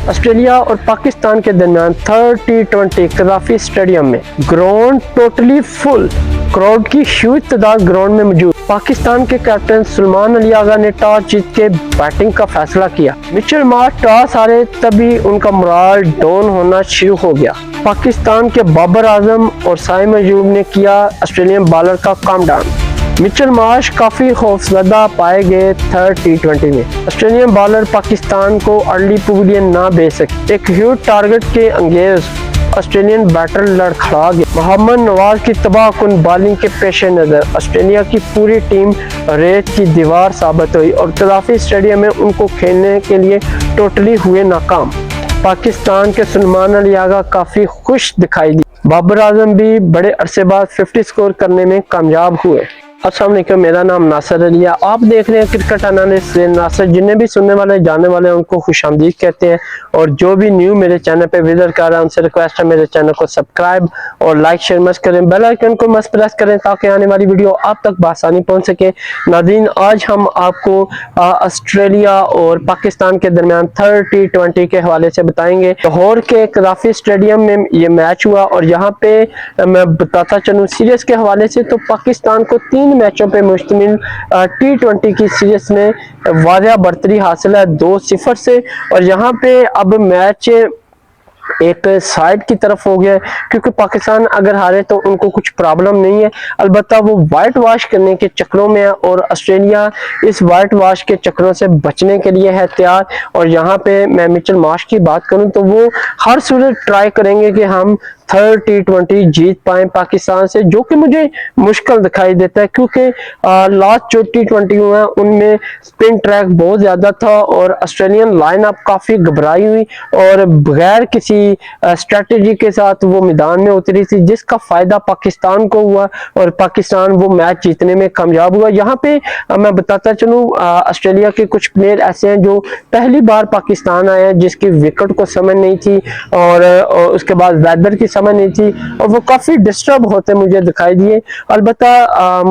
Australia और पाकिस्तान के दरमियान थर्ड T20 कदाफी स्टेडियम में ग्राउंड टोटली फुल, क्राउड की ह्यूज तादाद ग्राउंड में मौजूद। पाकिस्तान के कैप्टन सुलेमान अली आगा ने टॉस जीत के बैटिंग का फैसला किया। मिचेल मार्श टॉस हारे तभी उनका मोराल डाउन होना शुरू हो गया। पाकिस्तान के बाबर आजम और साइम अयूब ने किया ऑस्ट्रेलियन बॉलर का काम डाउन। मिचेल मार्श काफी खौफजदा पाए गए थर्ड T20 में। ऑस्ट्रेलियन बॉलर पाकिस्तान को अर्ली पवेलियन ना भेज सके। एक ह्यूज टारगेट के अंगेज ऑस्ट्रेलियन बैटर लड़खड़ा गए। मोहम्मद नवाज की तबाहकुन बॉलिंग के पेश नजर ऑस्ट्रेलिया की पूरी टीम रेत की दीवार साबित हुई और कदाफी स्टेडियम में उनको खेलने के लिए टोटली हुए नाकाम। पाकिस्तान के सुलेमान अली आगा काफी खुश दिखाई दी। बाबर आजम भी बड़े अरसे बाद 50 स्कोर करने में कामयाब हुए। अस्सलाम वालेकुम, मेरा नाम नासिर अली है। आप देख रहे हैं क्रिकेट एनालिस्ट नासिर। जिन्हें भी सुनने वाले जाने वाले हैं उनको खुशामदीद कहते हैं, और जो भी न्यू मेरे चैनल पे विजिट कर रहे हैं उनसे रिक्वेस्ट है मेरे चैनल को सब्सक्राइब और लाइक शेयर मस्त करें, बेल आइकन को मस्त प्रेस करें ताकि आने वाली वीडियो आप तक बआसानी पहुंच सके। नाज़रीन, आज हम आपको ऑस्ट्रेलिया और पाकिस्तान के दरमियान थर्ड T20 के हवाले से बताएंगे। लाहौर के कदाफी स्टेडियम में ये मैच हुआ और यहाँ पे मैं बताता चलूँ सीरीज के हवाले से, तो पाकिस्तान को 3 मैचों पे मुश्तमिल T20 की सीरीज में वाज़िया बढ़तरी हासिल है 2-0 से। और यहाँ पे अब मैच एक साइड की तरफ हो गया, क्योंकि पाकिस्तान अगर हारे तो उनको कुछ प्रॉब्लम नहीं है, अलबत्ता वो वाइट वॉश करने के चक्रों में है और ऑस्ट्रेलिया इस वाइट वॉश के चक्रों से बचने के लिए है तैयार। और यहाँ पे मैं मिचेल मार्श की बात करूं तो वो हर सूरत ट्राई करेंगे कि हम थर्ड T20 जीत पाए पाकिस्तान से, जो कि मुझे मुश्किल दिखाई देता है, क्योंकि लास्ट जो T20 हुआ है उनमें स्पिन ट्रैक बहुत ज्यादा था और ऑस्ट्रेलियन लाइनअप काफी घबराई हुई और बगैर किसी स्ट्रेटेजी के साथ वो मैदान में उतरी थी, जिसका फायदा पाकिस्तान को हुआ और पाकिस्तान वो मैच जीतने में कामयाब हुआ। यहाँ पे मैं बताता चलूं, ऑस्ट्रेलिया के कुछ प्लेयर ऐसे हैं जो पहली बार पाकिस्तान आए हैं, जिसकी विकेट को समझ नहीं थी और उसके बाद वेदर की समझ नहीं थी और वो काफी डिस्टर्ब होते मुझे दिखाई दिए। अलबत्ता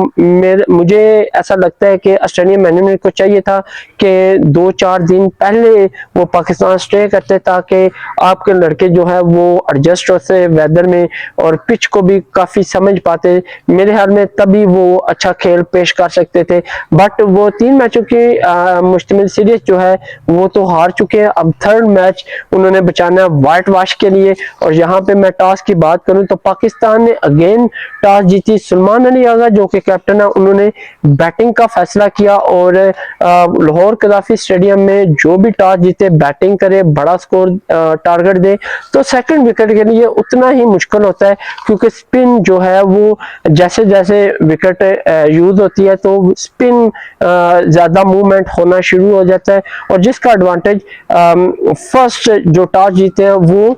मुझे ऐसा लगता है कि ऑस्ट्रेलियन मैनेजमेंट को चाहिए था कि 2-4 दिन पहले वो पाकिस्तान स्टे करते ताकि आपके लड़के जो है वो एडजस्ट होते वेदर में और पिच को भी काफी समझ पाते। मेरे ख्याल में तभी वो अच्छा खेल पेश कर सकते थे, बट वो 3 मैचों की मुश्तमिल सीरीज जो है वो तो हार चुके हैं। अब थर्ड मैच उन्होंने बचाना है व्हाइट वॉश के लिए। और यहाँ पे मैं टॉस की बात करूं तो पाकिस्तान ने अगेन टॉस जीती। सुलेमान अली आगा जो कि कैप्टन है उन्होंने बैटिंग का फैसला किया और लाहौर कदाफी स्टेडियम में जो भी टॉस जीते बैटिंग करे, बड़ा स्कोर टारगेट दे तो सेकंड विकेट के लिए उतना ही मुश्किल होता है, क्योंकि स्पिन जो है वो जैसे जैसे विकेट यूज होती है तो स्पिन ज्यादा मूवमेंट होना शुरू हो जाता है और जिसका एडवांटेज फर्स्ट जो टॉस जीते हैं वो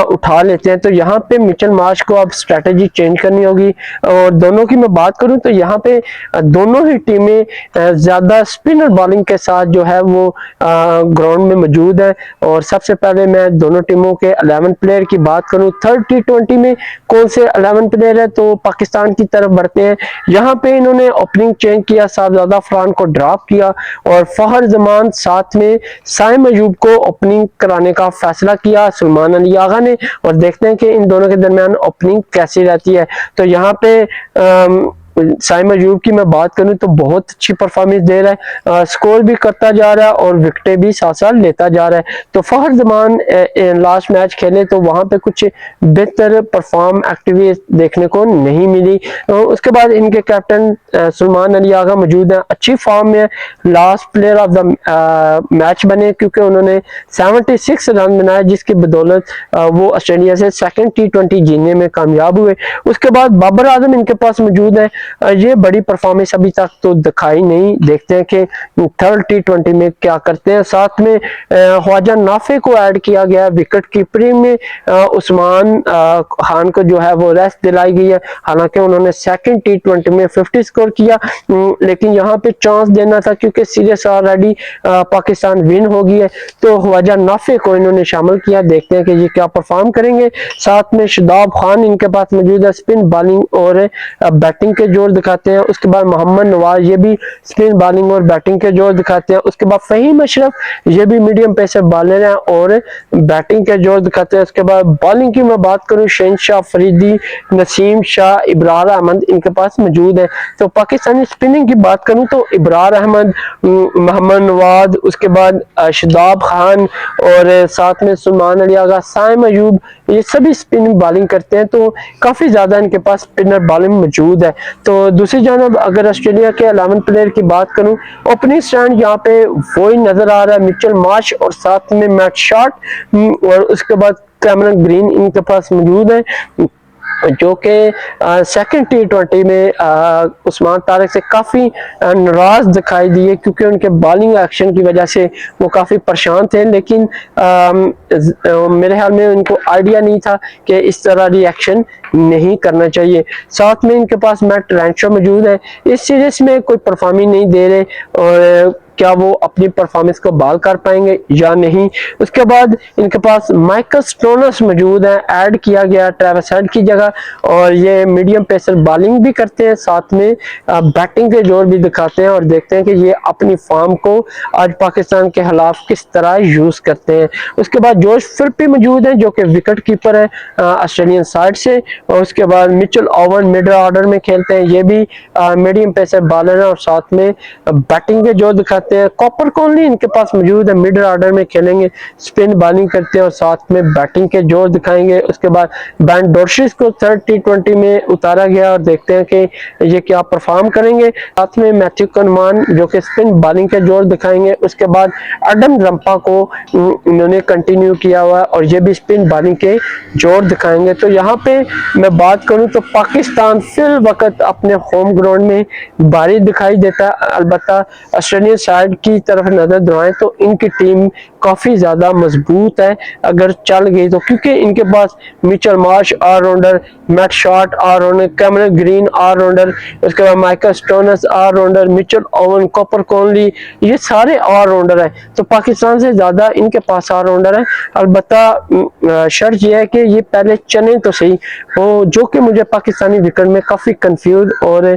उठा लेते हैं। तो यहाँ पे मिचेल मार्श को अब स्ट्रेटेजी चेंज करनी होगी। और दोनों की मैं बात करूं तो यहाँ पे दोनों ही टीमें ज्यादा स्पिनर बॉलिंग के साथ जो है वो ग्राउंड में मौजूद है। और सबसे पहले मैं दोनों टीमों के 11 प्लेयर की बात करूं, थर्ड T20 में कौन से 11 प्लेयर है तो पाकिस्तान की तरफ बढ़ते हैं। यहाँ पे इन्होंने ओपनिंग चेंज किया, साहबजादा फरहान को ड्रॉप किया और फखर जमान साथ में साइम अयूब को ओपनिंग कराने का फैसला किया सुलेमान अली आगा ने। और देखते हैं कि इन दोनों के दरमियान ओपनिंग कैसी रहती है। तो यहाँ पे साइम अयूब की मैं बात करूं तो बहुत अच्छी परफॉर्मेंस दे रहा है, स्कोर भी करता जा रहा है और विकेटें भी साथ साथ लेता जा रहा है। तो फखर जमान लास्ट मैच खेले तो वहां पे कुछ बेहतर परफॉर्म एक्टिविटी देखने को नहीं मिली। उसके बाद इनके कैप्टन सुलेमान अली आगा मौजूद है, अच्छी फॉर्म में, last player of the match बने क्योंकि उन्होंने 76 रन बनाए, जिसकी बदौलत वो ऑस्ट्रेलिया से सेकंड T20 जीतने में कामयाब हुए। उसके बाद बाबर आजम इनके पास मौजूद है, ये बड़ी परफॉर्मेंस अभी तक तो दिखाई नहीं, देखते हैं कि थर्ड T20 में क्या करते हैं। साथ में ख्वाजा नाफे को ऐड किया गया विकेट कीपिंग में, उस्मान खान को जो है वो रेस्ट दिलाई गई है, हालांकि उन्होंने सेकंड T20 में 50 स्कोर किया, लेकिन यहाँ पे चांस देना था क्योंकि सीरीज ऑलरेडी पाकिस्तान विन हो गई है। तो ख्वाजा नाफे को इन्होंने शामिल किया, देखते हैं कि ये क्या परफॉर्म करेंगे। साथ में शादाब खान इनके पास मौजूद है, स्पिन बॉलिंग और बैटिंग के जोर दिखाते हैं। उसके बाद मोहम्मद नवाज ये भी स्पिन बॉलिंग और बैटिंग के जोर दिखाते हैं। उसके बाद फहीम अशरफ ये भी मीडियम पेसर बॉलर हैं और बैटिंग के जोर दिखाते हैं। उसके बाद बॉलिंग की मैं बात करूं, शहनशाह अफरीदी, नसीम शाह, इब्रार अहमद इनके पास मौजूद है। तो पाकिस्तानी स्पिनिंग की बात करूं तो इब्रार अहमद, मोहम्मद नवाज, उसके बाद शादाब खान और साथ में सुलेमान अली आगा, साइम अयूब, ये सभी स्पिनिंग बॉलिंग करते हैं। तो काफी ज्यादा इनके पास स्पिनर बॉलिंग मौजूद है। तो दूसरी जानब अगर ऑस्ट्रेलिया के 11 प्लेयर की बात करूं, ओपनिंग स्टैंड यहाँ पे वही नजर आ रहा है, मिचेल मार्श और साथ में मैट शॉट और उसके बाद कैमरन ग्रीन इनके पास मौजूद है, जो कि सेकंड T20 में उस्मान तारिक से काफ़ी नाराज दिखाई दिए, क्योंकि उनके बॉलिंग एक्शन की वजह से वो काफ़ी परेशान थे। लेकिन मेरे ख्याल में उनको आइडिया नहीं था कि इस तरह रिएक्शन नहीं करना चाहिए। साथ में इनके पास मैट रेंशो मौजूद है, इस सीरीज में कोई परफॉर्मिंग नहीं दे रहे और क्या वो अपनी परफॉर्मेंस को बहाल कर पाएंगे या नहीं। उसके बाद इनके पास माइकल स्टोनस मौजूद है, ऐड किया गया ट्रेविस हेड की जगह, और ये मीडियम पेसर बॉलिंग भी करते हैं, साथ में बैटिंग के जोर भी दिखाते हैं और देखते हैं कि ये अपनी फॉर्म को आज पाकिस्तान के खिलाफ किस तरह यूज करते हैं। उसके बाद जोश फिलिप मौजूद है जो कि विकेट कीपर है ऑस्ट्रेलियन साइड से, और उसके बाद मिचेल ओवन मिडल ऑर्डर में खेलते हैं, ये भी मीडियम पेसर बॉलर है और साथ में बैटिंग के जोर दिखाते हैं। कॉपर कॉनली इनके पास मौजूद है, मिडल ऑर्डर में खेलेंगे, स्पिन बॉलिंग करते हैं और साथ में बैटिंग के जोर दिखाएंगे। उसके बाद बैन डॉर्शिस को थर्ड T20 में उतारा गया और देखते हैं कि ये क्या परफॉर्म करेंगे। साथ में मैथ्यू कनमान जो कि स्पिन बॉलिंग के जोर दिखाएंगे। उसके बाद एडम रंपा को इन्होंने कंटिन्यू किया हुआ है और ये भी स्पिन बॉलिंग के जोर दिखाएंगे। तो यहाँ पे मैं बात करूं तो पाकिस्तान फिल वक्त अपने होम ग्राउंड में भारी दिखाई देता है। अलबत्ता ऑस्ट्रेलियन साइड की तरफ नजर दौड़ाएं तो इनकी टीम काफी ज्यादा मजबूत है अगर चल गई तो, क्योंकि इनके पास Mitchell Marsh allrounder, Matt Short allrounder, Cameron Green allrounder, उसके बाद Michael Stoinis allrounder, Mitchell Owen, Cooper Connolly, ये सारे ऑलराउंडर हैं। तो पाकिस्तान से ज्यादा इनके पास ऑलराउंडर है। अलबत्ता शर्त यह है कि ये पहले चले तो सही हो, जो कि मुझे पाकिस्तानी विकेट में काफी कंफ्यूज और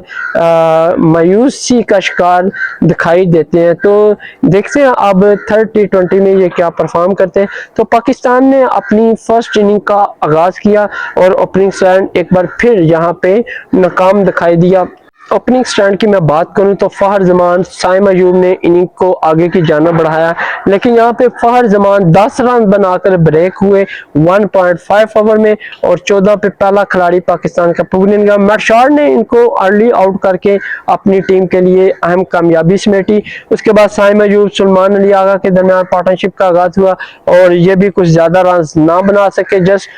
मायूसी का शिकार दिखाई देते हैं। तो देखते हैं अब थर्ड T20 में ये क्या परफॉर्म करते हैं। तो पाकिस्तान ने अपनी फर्स्ट इनिंग का आगाज किया और ओपनिंग स्टैंड एक बार फिर यहाँ पे नाकाम दिखाई दिया। ओपनिंग स्टैंड की मैं बात करूं तो फहर जमान, साइम अयूब ने इनिंग को आगे की जाना बढ़ाया, लेकिन यहाँ पे फहर जमान 10 रन बनाकर ब्रेक हुए 1.5 ओवर में और 14 पे पहला खिलाड़ी पाकिस्तान का पवेलियन गया। मैट शॉट ने इनको अर्ली आउट करके अपनी टीम के लिए अहम कामयाबी समेटी। उसके बाद साइम अयूब, सुलेमान अली आगा के दरमियान पार्टनरशिप का आगाज हुआ और ये भी कुछ ज्यादा रन ना बना सके, जस्ट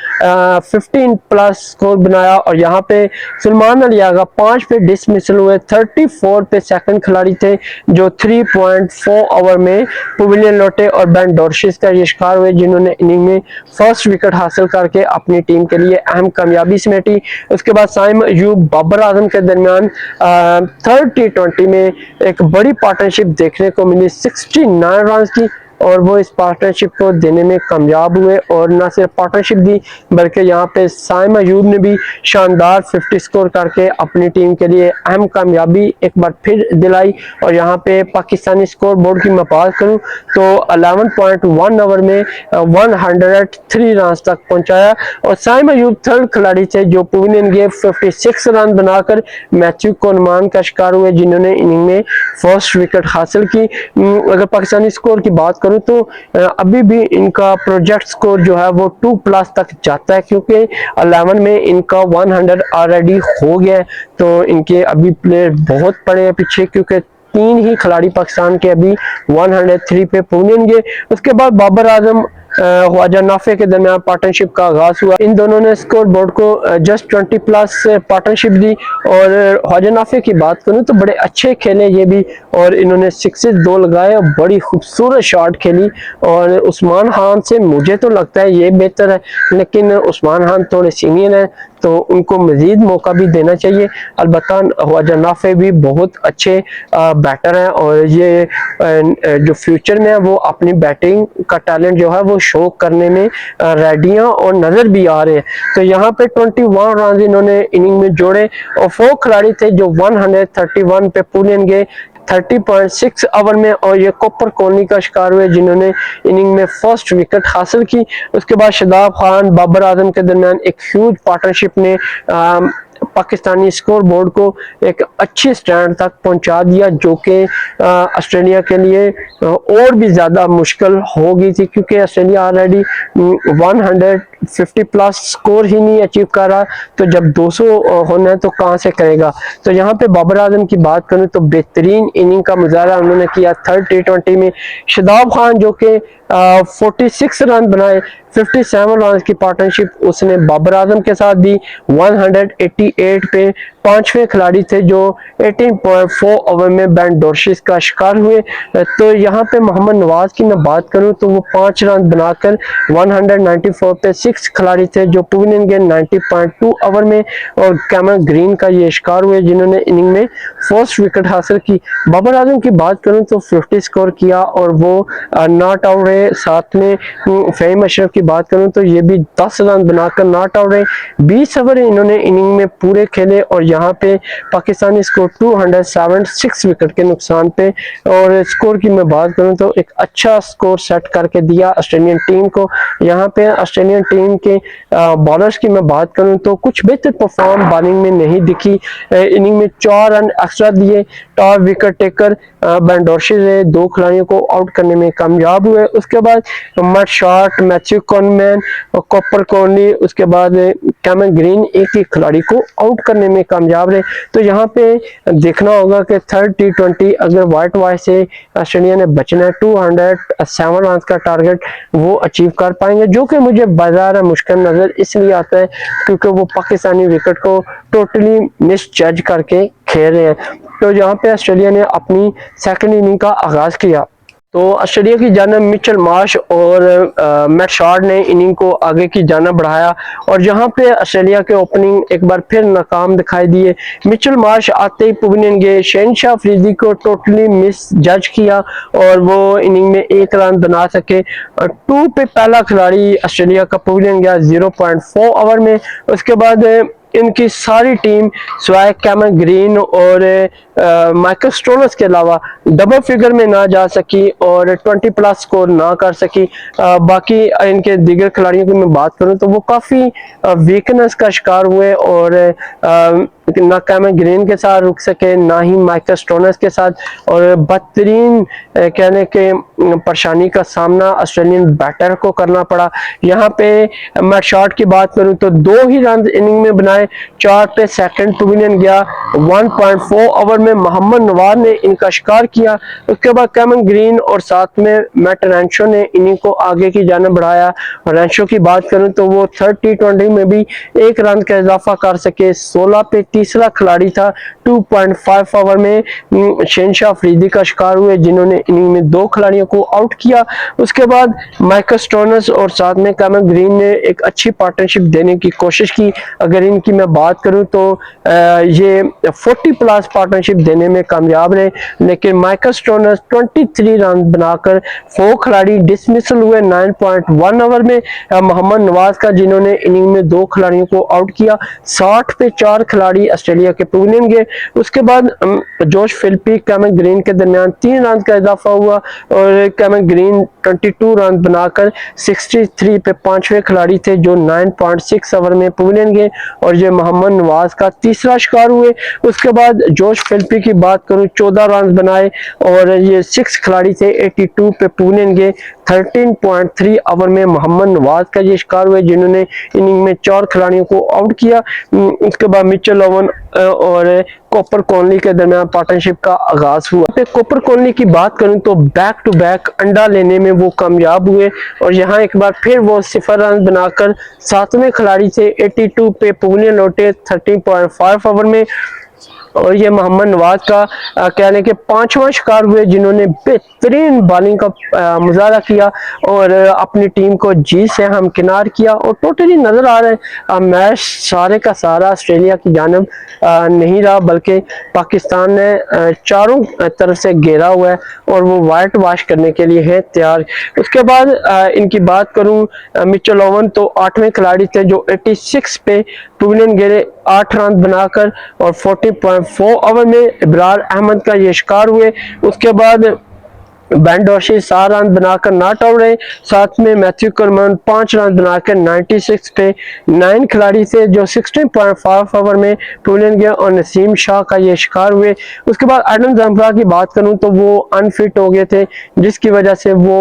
15 प्लस स्कोर बनाया और यहाँ पे सुलेमान अली आगा 5 पे डिसमिस हुए। 34 पे सेकंड खिलाड़ी थे जो 3.4 ओवर में पवेलियन लौटे और बेन डॉर्शिस का ये शिकार हुए, जिन्होंने इनिंग में फर्स्ट विकेट हासिल करके अपनी टीम के लिए अहम कामयाबी समेटी। उसके बाद साइम अयूब, बाबर आजम के दरमियान थर्ड T20 में एक बड़ी पार्टनरशिप देखने को मिली 69 रन की, और वो इस पार्टनरशिप को देने में कामयाब हुए और न सिर्फ पार्टनरशिप दी बल्कि यहाँ पे साइम अयूब ने भी शानदार 50 स्कोर करके अपनी टीम के लिए अहम कामयाबी एक बार फिर दिलाई। और यहाँ पे पाकिस्तानी स्कोर बोर्ड की मैं बात करूँ तो 11.1 ओवर में 103 रन तक पहुंचाया और साइम अयूब थर्ड खिलाड़ी थे जो पवेलियन गए 56 रन बनाकर मैथ्यू कनमान का शिकार हुए, जिन्होंने इनिंग में फर्स्ट विकेट हासिल की। अगर पाकिस्तानी स्कोर की बात तो अभी भी इनका प्रोजेक्ट स्कोर जो है वो 2+ तक जाता है, क्योंकि 11 में इनका 100 ऑलरेडी हो गया है। तो इनके अभी प्लेयर बहुत पड़े हैं पीछे, क्योंकि 3 ही खिलाड़ी पाकिस्तान के अभी 103 पे पवेलियन गए। उसके बाद बाबर आजम, ख्वाजा नाफे के दरमियान पार्टनरशिप का आगाज हुआ। इन दोनों ने स्कोर बोर्ड को जस्ट 20+ पार्टनरशिप दी और ख्वाजा नाफे की बात करूं तो बड़े अच्छे खेले ये भी, और इन्होंने 6 2 लगाए और बड़ी खूबसूरत शॉट खेली। और उस्मान खान से मुझे तो लगता है ये बेहतर है, लेकिन उस्मान खान थोड़े सीनियर हैं तो उनको मजीद मौका भी देना चाहिए। अलबत्ता ख्वाजा नाफे भी बहुत अच्छे बैटर हैं और ये जो फ्यूचर में है वो अपनी बैटिंग का टैलेंट जो है वो शो करने में रेडी हैं और नजर भी आ रहे हैं। तो यहाँ पे 21 रन इन्होंने इनिंग में जोड़े और 4 खिलाड़ी थे जो 131 पे पूलियन गए 30.6 ओवर में, और ये कॉपर कॉलोनी का शिकार हुए जिन्होंने इनिंग में फर्स्ट विकेट हासिल की। उसके बाद शादाब खान बाबर आजम के दरमियान एक ह्यूज पार्टनरशिप ने पाकिस्तानी स्कोर बोर्ड को एक अच्छे स्टैंड तक पहुंचा दिया, जो कि ऑस्ट्रेलिया के लिए और भी ज़्यादा मुश्किल हो गई थी, क्योंकि ऑस्ट्रेलिया ऑलरेडी 150 प्लस स्कोर ही नहीं अचीव कर रहा, तो जब 200 होना है तो कहाँ से करेगा। तो यहाँ पे बाबर आजम की बात करूँ तो बेहतरीन इनिंग का मुजाहरा उन्होंने किया। थर्ड T20 में शादाब खान जो कि 46 रन बनाए, 57 रन की पार्टनरशिप उसने बाबर आजम के साथ दी। 188 पे पांचवें खिलाड़ी थे जो 18.4 ओवर में बेन डॉर्शिस का शिकार हुए। तो यहाँ पे मोहम्मद नवाज की मैं बात करूं तो वो 5 रन बनाकर 194 पे 6 खिलाड़ी थे जो पवेलियन गए 90.2 ओवर में, और कैमरन ग्रीन का ये शिकार हुए जिन्होंने इनिंग में फर्स्ट विकेट हासिल की। बाबर आजम की बात करूं तो 50 स्कोर किया और वो नॉट आउट रहे। साथ में फहीम अशरफ की बात करूं तो ये भी 10 रन बनाकर नॉट आउट रहे। 20 ओवर इन्होंने इनिंग में पूरे खेले और यहाँ पे पाकिस्तानी स्कोर 276 विकेट के नुकसान पे, और स्कोर की मैं बात करूं तो एक अच्छा स्कोर सेट करके दिया ऑस्ट्रेलियन टीम को। यहाँ पे ऑस्ट्रेलियन टीम के बॉलर्स की मैं बात करूं तो कुछ बेहतर परफॉर्म बॉलिंग में नहीं दिखी। इनिंग में 4 रन एक्स्ट्रा दिए। टॉप विकेट टेकर बेन डॉर्शिस 2 खिलाड़ियों को आउट करने में कामयाब हुए। उसके बाद मैट शॉर्ट, मैथ्यू कॉनमैन और कॉपर कॉर्नी, उसके बाद कैमरन ग्रीन एक ही खिलाड़ी को आउट करने में कामयाब रहे। तो यहाँ पे देखना होगा कि थर्ड T20 अगर व्हाइट वॉश से ऑस्ट्रेलिया ने बचना है 207 रन का टारगेट वो अचीव कर पाएंगे, जो कि मुझे बाजार मुश्किल नजर इसलिए आता है क्योंकि वो पाकिस्तानी विकेट को टोटली मिस जज करके खेल रहे हैं। तो यहाँ पे ऑस्ट्रेलिया ने अपनी सेकंड इनिंग का आगाज किया। तो ऑस्ट्रेलिया की जानिब मिचेल मार्श और मैट शॉर्ट ने इनिंग को आगे की जानिब बढ़ाया, और यहाँ पे ऑस्ट्रेलिया के ओपनिंग एक बार फिर नाकाम दिखाई दिए। मिचेल मार्श आते ही पवेलियन गए, शहनशाह अफरीदी को टोटली मिस जज किया और वो इनिंग में 1 रन बना सके। 2 पे पहला खिलाड़ी ऑस्ट्रेलिया का पवेलियन गया 0.4 ओवर में। उसके बाद इनकी सारी टीम सिवाय कैमरन ग्रीन और माइकल स्टोनस के अलावा डबल फिगर में ना जा सकी और 20 प्लस स्कोर ना कर सकी। बाकी इनके दीगर खिलाड़ियों की मैं बात करूं तो वो काफ़ी वीकनेस का शिकार हुए और ना कैमरन ग्रीन के साथ रुक सके ना ही माइकल स्टोनस के साथ, और बदतरीन कहने के परेशानी का सामना ऑस्ट्रेलियन बैटर को करना पड़ा। यहाँ पे मैं शॉट की बात करूं तो 2 ही रन इनिंग में बनाए। 4 पे सेकंड पवेलियन गया। 1.4 ओवर में मोहम्मद नवाज ने इनका शिकार किया। उसके बाद कैमरन ग्रीन और साथ में मैट रेंशो ने इनिंग को आगे की जानिब बढ़ाया। रेंशो की बात करूं तो वो थर्ड T20 में भी 1 रन का इजाफा कर सके। 16 पे तीसरा खिलाड़ी था। 2.5 ओवर में शहनशाह अफरीदी का शिकार हुए जिन्होंने इनिंग में 2 खिलाड़ियों को आउट किया। उसके बाद माइकल स्टोनस और साथ में कैमरन ग्रीन ने एक अच्छी पार्टनरशिप देने की कोशिश की। अगर इनकी मैं बात करूं तो ये 40 प्लस पार्टनरशिप देने में कामयाब रहे, लेकिन माइकल स्टोनस 23 रन बनाकर 4 खिलाड़ी डिसमिसल हुए 9.1 ओवर में। मोहम्मद नवाज का जिन्होंने इनिंग में 2 खिलाड़ियों को आउट किया। 60 पे 4 खिलाड़ी ऑस्ट्रेलिया के पवेलियन गए। उसके बाद जोश फिलिपी कैमरन ग्रीन के दरमियान 3 रन का इजाफा हुआ और कैमरन ग्रीन 22 रन बनाकर 63 पे 5वें खिलाड़ी थे जो 9.6 ओवर में पवेलियन गए, और ये मोहम्मद नवाज का तीसरा शिकार हुए। उसके बाद जोश फिलिपी की बात करूं 14 रन बनाए और ये 6 खिलाड़ी थे 82 पे पवेलियन गए। 13.3 ओवर में मोहम्मद नवाज का ये शिकार हुए जिन्होंने इनिंग में 4 खिलाड़ियों को आउट किया। उसके बाद मिचेल ओवन और कॉपर कॉनली के दरमियान पार्टनरशिप का आगाज हुआ। कॉपर कॉनली की बात करूं तो बैक टू बैक अंडा लेने में वो कामयाब हुए और यहाँ एक बार फिर वो 0 रन बनाकर 7वें खिलाड़ी से 82 पे पवेलियन लौटे 13.5 ओवर में। और ये मोहम्मद नवाज का कह लें कि 5वां शिकार हुए जिन्होंने बेहतरीन बॉलिंग का मुजाहरा किया और अपनी टीम को जीत से हमकिनार किया। और टोटली नजर आ रहा है मैच सारे का सारा ऑस्ट्रेलिया की जानब नहीं रहा, बल्कि पाकिस्तान ने चारों तरफ से घेरा हुआ है और वो वाइट वॉश करने के लिए है तैयार। उसके बाद इनकी बात करूं, मिचेल ओवन तो 8वें खिलाड़ी थे जो 86 पे पवेलियन घेरे 8 रन बनाकर और 40.4 ओवर में इब्रार अहमद का ये शिकार हुए। उसके बाद बेन डॉशी 7 रन बनाकर नॉट आउट रहे, साथ में मैथ्यू कुलमैन 5 रन बनाकर 96 पे 9 खिलाड़ी थे जो 16.5 ओवर में पवेलियन गए और नसीम शाह का ये शिकार हुए। उसके बाद एडम जम्परा की बात करूं तो वो अनफिट हो गए थे जिसकी वजह से वो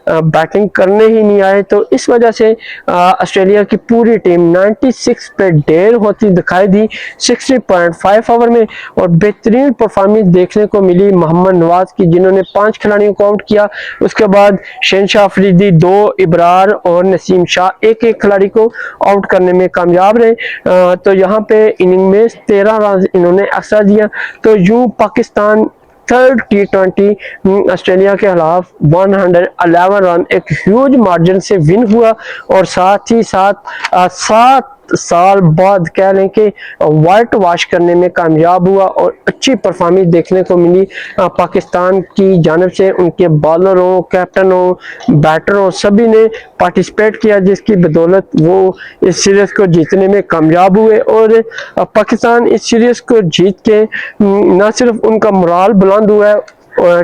बैटिंग करने ही नहीं आए। तो इस वजह से ऑस्ट्रेलिया की पूरी टीम 96 पे ढेर होती दिखाई दी 60.5 ओवर में और बेहतरीन परफॉर्मेंस देखने को मिली मोहम्मद नवाज की जिन्होंने 5 खिलाड़ियों को आउट किया। उसके बाद शहनशाह अफरीदी 2, इब्रार और नसीम शाह एक खिलाड़ी को आउट करने में कामयाब रहे। तो यहाँ पे इनिंग में 13 रन इन्होंने एक्स्ट्रा दिया। तो यूं पाकिस्तान थर्ड T20 ऑस्ट्रेलिया के खिलाफ 111 रन एक ह्यूज मार्जिन से विन हुआ और साथ ही साथ 7 साल बाद कह लें कि वाइट वॉश करने में कामयाब हुआ और अच्छी परफॉर्मेंस देखने को मिली पाकिस्तान की जानब से। उनके बॉलरों, कैप्टनों, बैटरों सभी ने पार्टिसिपेट किया जिसकी बदौलत वो इस सीरीज को जीतने में कामयाब हुए। और पाकिस्तान इस सीरीज को जीत के न सिर्फ उनका मोराल बुलंद हुआ है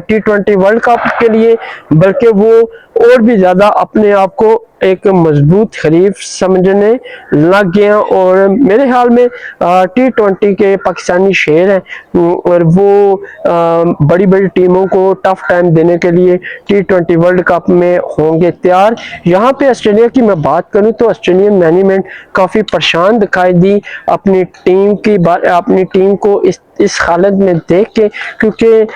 T20 वर्ल्ड कप के लिए, बल्कि वो और भी ज्यादा अपने आप को एक मजबूत खलीफ समझने लग गए हैं। और मेरे ख्याल में T20 के पाकिस्तानी शेर हैं और वो बड़ी बड़ी टीमों को टफ टाइम देने के लिए T20 वर्ल्ड कप में होंगे तैयार। यहाँ पे ऑस्ट्रेलिया की मैं बात करूँ तो ऑस्ट्रेलियन मैनेजमेंट काफ़ी परेशान दिखाई दी अपनी टीम को इस हालत में देख के, क्योंकि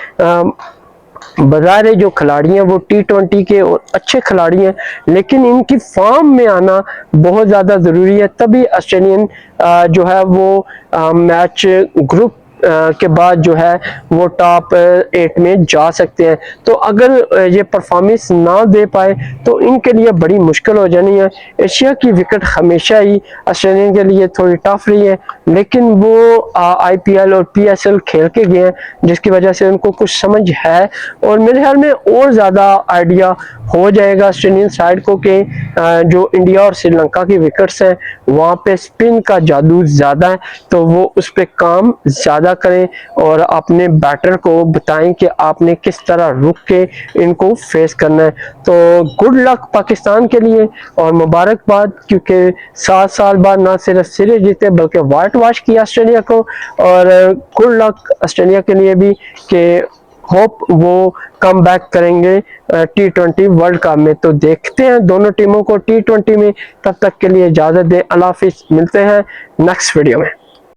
बज़ाहिर जो खिलाड़ी हैं वो T20 के और अच्छे खिलाड़ी हैं, लेकिन इनकी फॉर्म में आना बहुत ज़्यादा ज़रूरी है, तभी ऑस्ट्रेलियन जो है वो मैच ग्रुप के बाद जो है वो टॉप 8 में जा सकते हैं। तो अगर ये परफॉर्मेंस ना दे पाए तो इनके लिए बड़ी मुश्किल हो जानी है। एशिया की विकेट हमेशा ही ऑस्ट्रेलिया के लिए थोड़ी टफ रही है, लेकिन वो IPL और PSL खेल के गए हैं जिसकी वजह से उनको कुछ समझ है और मेरे ख्याल में और ज़्यादा आइडिया हो जाएगा ऑस्ट्रेलियन साइड को कि जो इंडिया और श्रीलंका की विकेट्स हैं वहाँ पे स्पिन का जादू ज़्यादा है, तो वो उस पर काम ज़्यादा करें और अपने बैटर को बताएं कि आपने किस तरह रुक के इनको फेस करना है। तो गुड लक पाकिस्तान के लिए और मुबारकबाद, क्योंकि 7 साल बाद ना सिर्फ सीरीज जीते बल्कि वाइट वॉश किया ऑस्ट्रेलिया को। और गुड लक ऑस्ट्रेलिया के लिए भी कि होप वो कम बैक करेंगे T20 वर्ल्ड कप में। तो देखते हैं दोनों टीमों को T20 में। तब तक के लिए इजाज़त दें, अल्लाह हाफिज़, मिलते हैं नेक्स्ट वीडियो में।